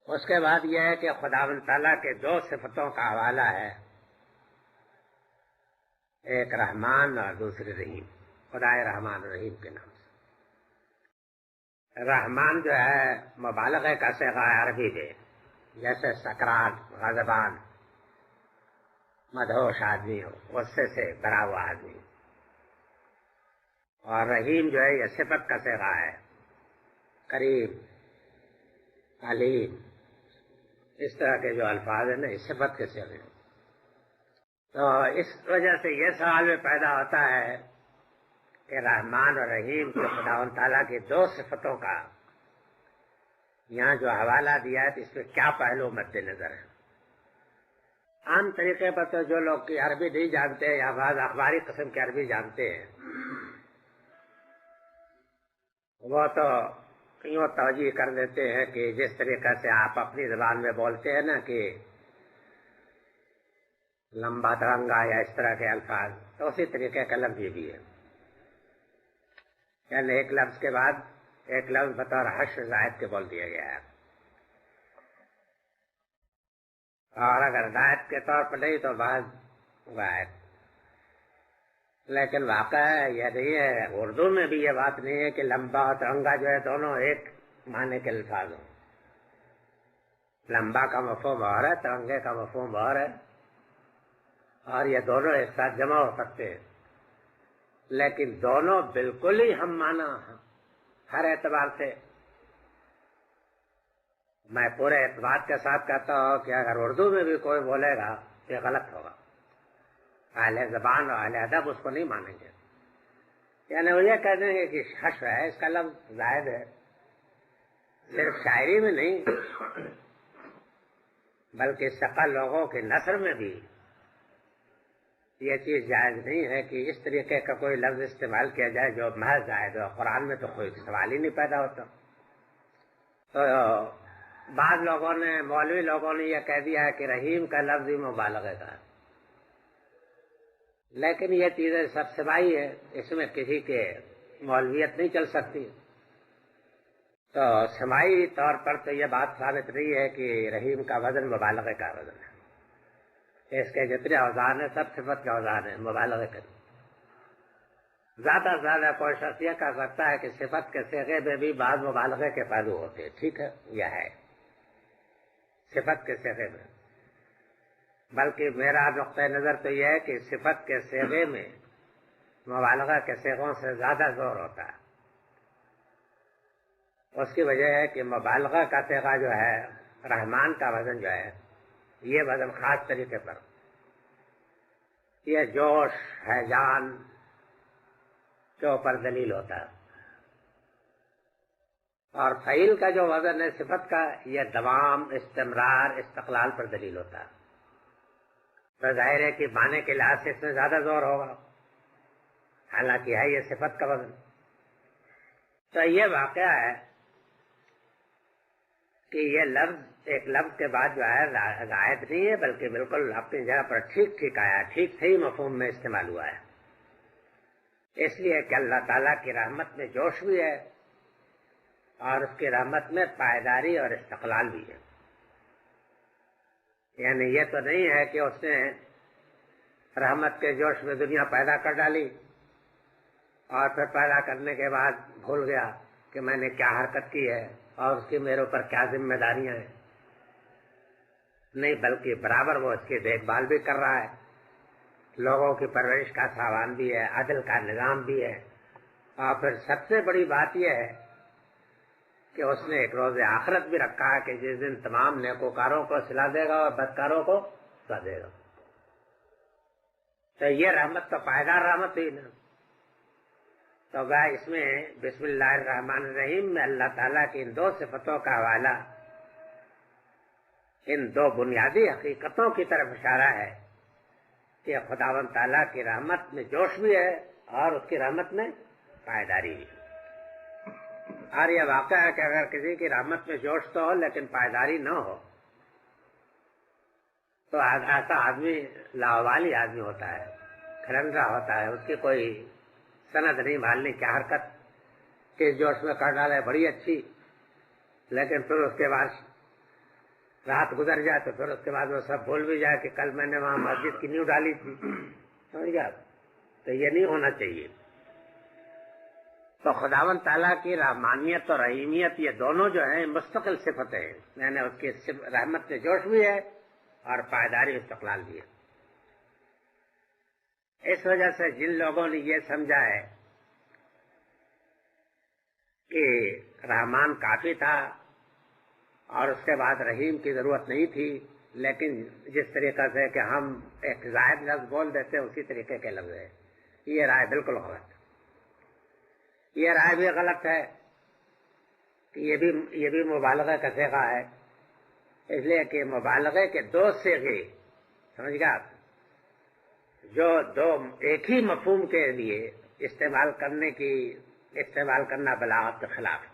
اس کے بعد یہ ہے کہ خداوند تعالیٰ کے دو صفتوں کا حوالہ ہے، ایک رحمان اور دوسری رحیم، خدائے رحمان رحیم کے نام سے۔ رحمان جو ہے مبالغہ کا صیغہ عربی میں، جیسے سکرات، غضبان، مدہوش آدمی ہو، غصے سے بھرا ہوا آدمی، اور رحیم جو ہے یہ صفت کا صیغہ ہے، کریم، علیم، اس طرح کے جو الفاظ ہیں نا اس صفت کے صیغے ہیں۔ تو اس وجہ سے یہ سوال میں پیدا ہوتا ہے کہ رحمان اور رحیم کے خداوند تعالیٰ کی دو صفتوں کا یہاں جو حوالہ دیا ہے تو اس میں کیا پہلو مد نظر ہے؟ عام طریقے پر تو جو لوگ کی عربی نہیں جانتے یا بعض اخباری قسم کی عربی جانتے ہیں وہ تو یوں توجہ کر دیتے ہیں کہ جس طریقے سے آپ اپنی زبان میں بولتے ہیں نا کہ لمبا ترنگا یا اس طرح کے الفاظ، تو اسی طریقے کا لفظ یہ بھی ہے، یعنی ایک لفظ کے بعد ایک لفظ بطور حشر زائد کے بول دیا گیا ہے، اور اگر زائد کے طور پر نہیں تو بعض زائد، لیکن واقع یہ نہیں ہے، اردو میں بھی یہ بات نہیں ہے کہ لمبا اور ترنگا جو ہے دونوں ایک معنی کے الفاظ ہوں، لمبا کا مفہوم اور ہے، ترنگے کا مفہوم اور ہے، اور یہ دونوں ایک ساتھ جمع ہو سکتے ہیں، لیکن دونوں بالکل ہی ہم معنی ہر اعتبار سے۔ میں پورے اعتبار کے ساتھ کہتا ہوں کہ اگر اردو میں بھی کوئی بولے گا یہ غلط ہوگا، اہل زبان اور اہل ادب اس کو نہیں مانیں گے، یعنی وہ یہ کہہ دیں گے کہ حشر ہے، اس کا لفظ زائد ہے، صرف شاعری میں نہیں بلکہ ثقل لوگوں کے نثر میں بھی یہ چیز جائز نہیں ہے کہ اس طریقے کا کوئی لفظ استعمال کیا جائے جو محض زائد ہو، قرآن میں تو کوئی سوال ہی نہیں پیدا ہوتا۔ تو بعض لوگوں نے، مولوی لوگوں نے یہ کہہ دیا ہے کہ رحیم کا لفظ ہی مبالغہ کا ہے، لیکن یہ چیزیں سب سمائی ہے، اس میں کسی کے مولویت نہیں چل سکتی، تو سمائی طور پر تو یہ بات ثابت نہیں ہے کہ رحیم کا وزن مبالغہ کا وزن ہے، اس کے جتنے اوزان ہیں سب صفت کے اوزان ہیں مبالغہ کے۔ زیادہ سے زیادہ کوئی شخص یہ کہہ سکتا ہے کہ صفت کے صیغے میں بھی بعض مبالغے کے پہلو ہوتے ہیں، ٹھیک ہے، یہ ہے صفت کے صیغے میں، بلکہ میرا نقطۂ نظر تو یہ ہے کہ صفت کے صیغے میں مبالغہ کے صیغوں سے زیادہ زور ہوتا ہے۔ اس کی وجہ ہے کہ مبالغہ کا صیغہ جو ہے، رحمان کا وزن جو ہے، یہ وزن خاص طریقے پر یہ جوش، ہیجان کے اوپر دلیل ہوتا ہے، اور فعیل کا جو وزن ہے صفت کا، یہ دوام، استمرار، استقلال پر دلیل ہوتا ہے، تو ظاہر ہے کہ معنی کے لحاظ سے اس میں زیادہ زور ہوگا، حالانکہ ہے یہ صفت کا وزن۔ تو یہ واقعہ ہے کہ یہ لفظ ایک لفظ کے بعد جو ہے زائد نہیں ہے، بلکہ بالکل اپنی جگہ پر ٹھیک ٹھیک آیا، ٹھیک صحیح مفہوم میں استعمال ہوا ہے، اس لیے کہ اللہ تعالیٰ کی رحمت میں جوش بھی ہے اور اس کی رحمت میں پائیداری اور استقلال بھی ہے، یعنی یہ تو نہیں ہے کہ اس نے رحمت کے جوش میں دنیا پیدا کر ڈالی اور پھر پیدا کرنے کے بعد بھول گیا کہ میں نے کیا حرکت کی ہے اور اس کی میرے اوپر کیا ذمہ داریاں ہیں، نہیں، بلکہ برابر وہ اس کی دیکھ بھال بھی کر رہا ہے، لوگوں کی پرورش کا سامان بھی ہے، عدل کا نظام بھی ہے، اور پھر سب سے بڑی بات یہ ہے کہ اس نے ایک روز آخرت بھی رکھا ہے کہ جس دن تمام نیکوکاروں کو صلا دے گا اور بدکاروں کو سزا دے گا، تو یہ رحمت تو پائیدار رحمت ہوئی نا۔ تو اس میں بسم اللہ الرحمن الرحیم میں اللہ تعالیٰ کی ان دو صفتوں کا حوالہ ان دو بنیادی حقیقتوں کی طرف اشارہ ہے کہ خداوند تعالیٰ کی رحمت میں جوش بھی ہے اور اس کی رحمت میں پائیداری بھی ہے، اور یہ واقعہ ہے کہ اگر کسی کی رحمت میں جوش تو ہو لیکن پائیداری نہ ہو تو ایسا آدمی لاوالی آدمی ہوتا ہے، کھلنڈرا ہوتا ہے، اس کی کوئی سند نہیں مالنی کی حرکت کس جوش میں کر ڈالے بڑی اچھی، لیکن پھر اس کے بعد رات گزر جائے تو پھر اس کے بعد وہ سب بھول بھی جائے کہ کل میں نے وہاں مسجد کی نیو ڈالی تھی. سمجھ گیا؟ تو یہ نہیں ہونا چاہیے. تو خداوند تعالیٰ کی رحمانیت اور رحیمیت یہ دونوں جو ہیں مستقل صفتیں ہیں، یعنی اس کی رحمت سے جوش بھی ہے اور پائیداری استقلال بھی ہے. اس وجہ سے جن لوگوں نے یہ سمجھا ہے کہ رحمان کافی تھا اور اس کے بعد رحیم کی ضرورت نہیں تھی، لیکن جس طریقے سے کہ ہم ایک زائد لفظ بول دیتے اسی طریقے کے لفظ ہے، یہ رائے بالکل غلط. یہ رائے بھی غلط ہے کہ یہ بھی مبالغہ کا صیغہ ہے، اس لیے کہ مبالغے کے دو صیغے، سمجھ گیا آپ، جو دو ایک ہی مفہوم کے لیے استعمال کرنا بلاغت کے خلاف ہے.